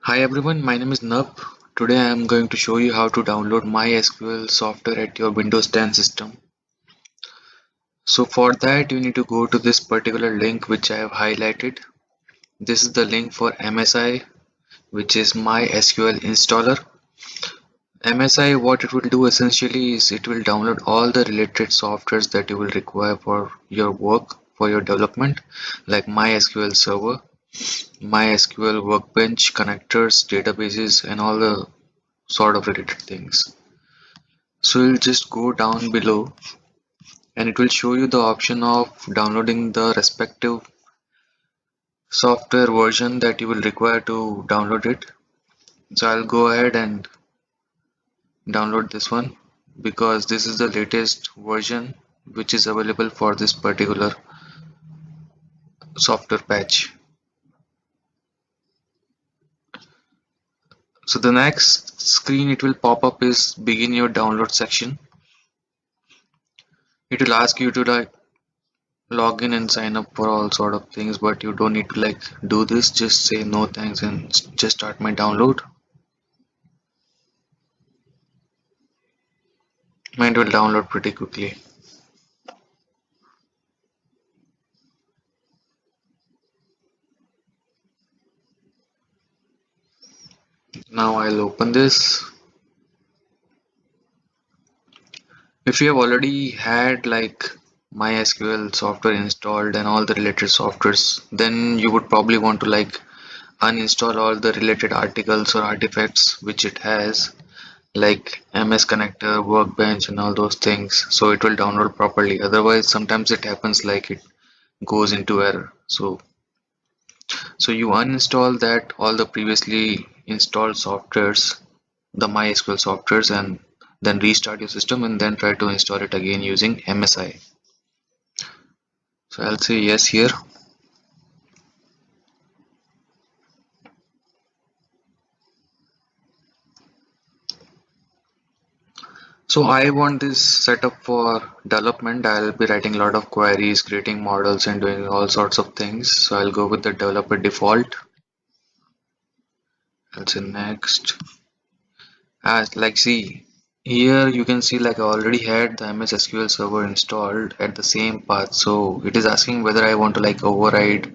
Hi everyone, my name is Nab. Today I am going to show you how to download mySQL software at your Windows 10 system. So for that you need to go to this particular link which I have highlighted. This is the link for MSI, which is mySQL installer. MSI, what it will do essentially is it will download all the related softwares that you will require for your work, for your development, like MySQL server, MySQL workbench, connectors, databases, and all the sort of related things. So you'll just go down below and it will show you the option of downloading the respective software version that you will require to download it. So I'll go ahead and download this one because this is the latest version which is available for this particular software patch. So the next screen it will pop up is begin your download section. It will ask you to like log in and sign up for all sort of things, but you don't need to like do this. Just say no thanks and just start my download. Mine will download pretty quickly. Now I'll open this. If you have already had like MySQL software installed and all the related softwares, then you would probably want to like uninstall all the related articles or artifacts which it has, like MS Connector, Workbench, and all those things, so it will download properly. Otherwise, sometimes it happens like it goes into error. So you uninstall that all the previously installed softwares, the MySQL softwares, and then restart your system and then try to install it again using MSI. So I'll say yes here. So I want this setup for development. I'll be writing a lot of queries, creating models, and doing all sorts of things. So I'll go with the developer default. I'll say next. As like see here you can see like I already had the MS SQL server installed at the same path. So it is asking whether I want to like override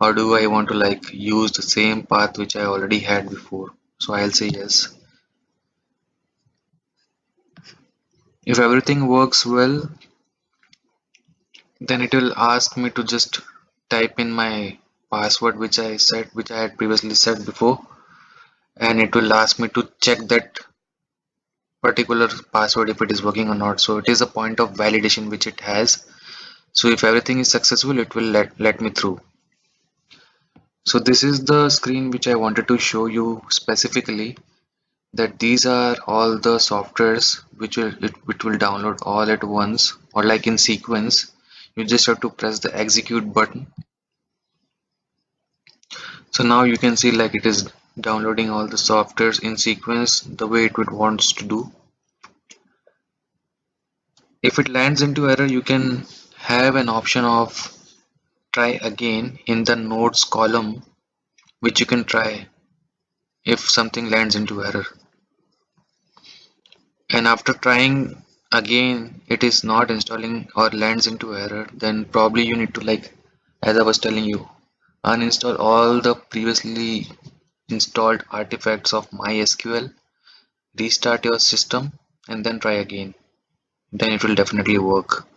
or do I want to like use the same path which I already had before. So I'll say yes. If everything works well, then it will ask me to just type in my password which I had previously set before, and it will ask me to check that particular password if it is working or not. So it is a point of validation which it has. So if everything is successful, it will let me through. So this is the screen which I wanted to show you specifically, that these are all the softwares which will download all at once or like in sequence. You just have to press the execute button. So now you can see like it is downloading all the softwares in sequence the way it would wants to do. If it lands into error, you can have an option of try again in the nodes column, which you can try if something lands into error. And after trying again it is not installing or lands into error, then probably you need to like, as I was telling you, uninstall all the previously installed artifacts of MySQL, restart your system, and then try again. Then it will definitely work.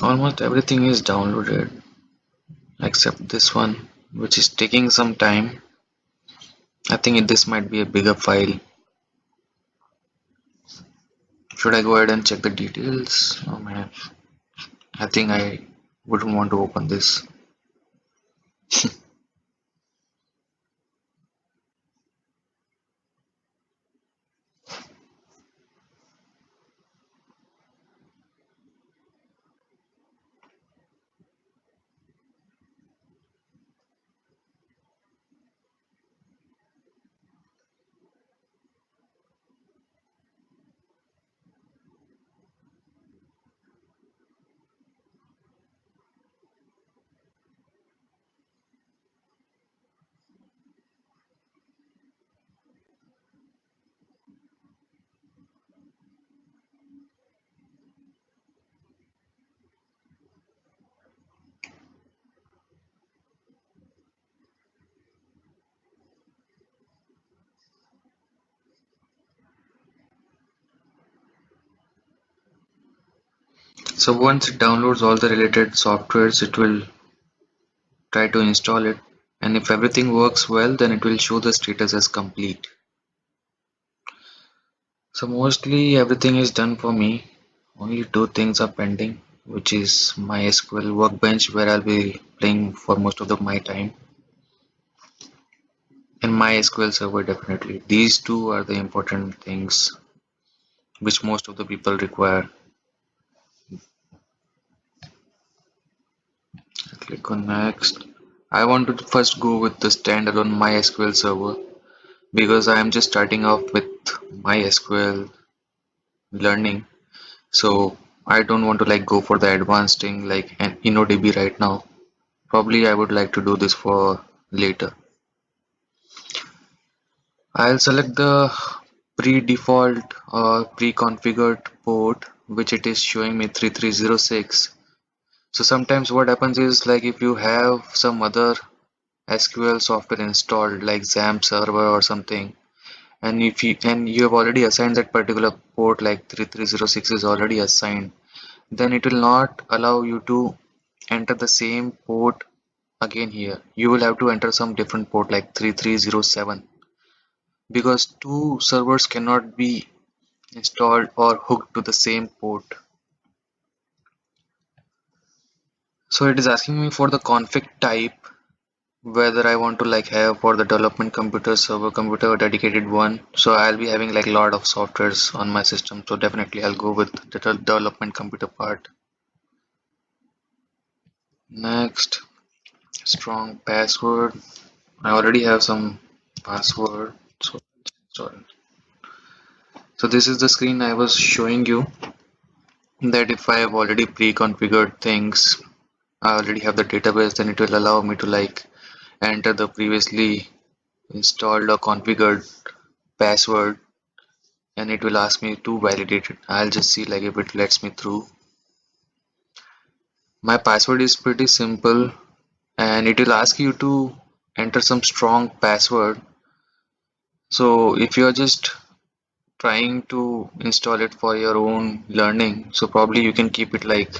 Almost everything is downloaded except this one, which is taking some time. I think this might be a bigger file. Should I go ahead and check the details? Oh man, I think I wouldn't want to open this. So once it downloads all the related softwares, it will try to install it, and if everything works well, then it will show the status as complete. So mostly everything is done for me. Only two things are pending, which is MySQL Workbench, where I'll be playing for most of my time, and MySQL Server definitely. These two are the important things which most of the people require. Click on next. I want to first go with the standalone MySQL Server because I am just starting off with MySQL learning. So I don't want to like go for the advanced thing like an InnoDB right now. Probably I would like to do this for later. I'll select the pre-default or pre-configured port, which it is showing me 3306. So sometimes what happens is like if you have some other SQL software installed like XAMPP server or something, and if you have already assigned that particular port like 3306 is already assigned, then it will not allow you to enter the same port again here. You will have to enter some different port like 3307 because two servers cannot be installed or hooked to the same port. So it is asking me for the config type, whether I want to like have for the development computer, server computer, or dedicated one. So I'll be having like a lot of softwares on my system, so definitely I'll go with the development computer part. Next, strong password. I already have some password, so sorry. So this is the screen I was showing you, that if I have already pre-configured things, I already have the database, then it will allow me to like enter the previously installed or configured password, and it will ask me to validate it. I'll just see like if it lets me through. My password is pretty simple, and it will ask you to enter some strong password. So if you're just trying to install it for your own learning, so probably you can keep it like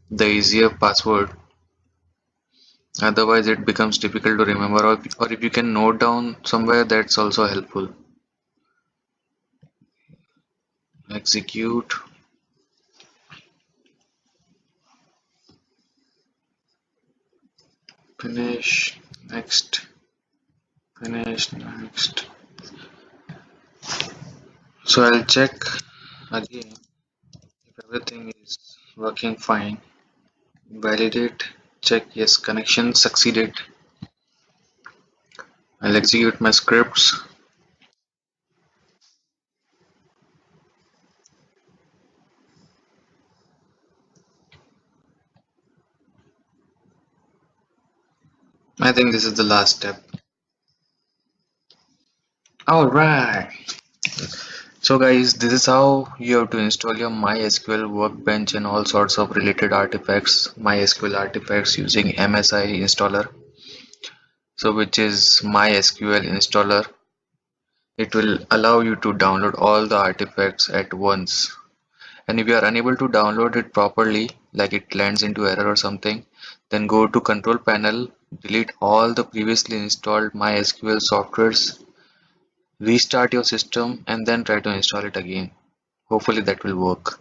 the easier password. Otherwise it becomes difficult to remember, or if you can note down somewhere, that's also helpful. Execute. Finish. Next. Finish. Next. So I'll check again if everything is working fine. Validate. Check yes, connection succeeded. I'll execute my scripts. I think this is the last step. Alright. So guys, this is how you have to install your MySQL workbench and all sorts of related artifacts, MySQL artifacts using MSI installer. So which is MySQL installer. It will allow you to download all the artifacts at once. And if you are unable to download it properly, like it lands into error or something, then go to control panel, delete all the previously installed MySQL softwares, restart your system, and then try to install it again. Hopefully that will work.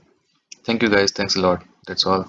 Thank you guys. Thanks a lot. That's all.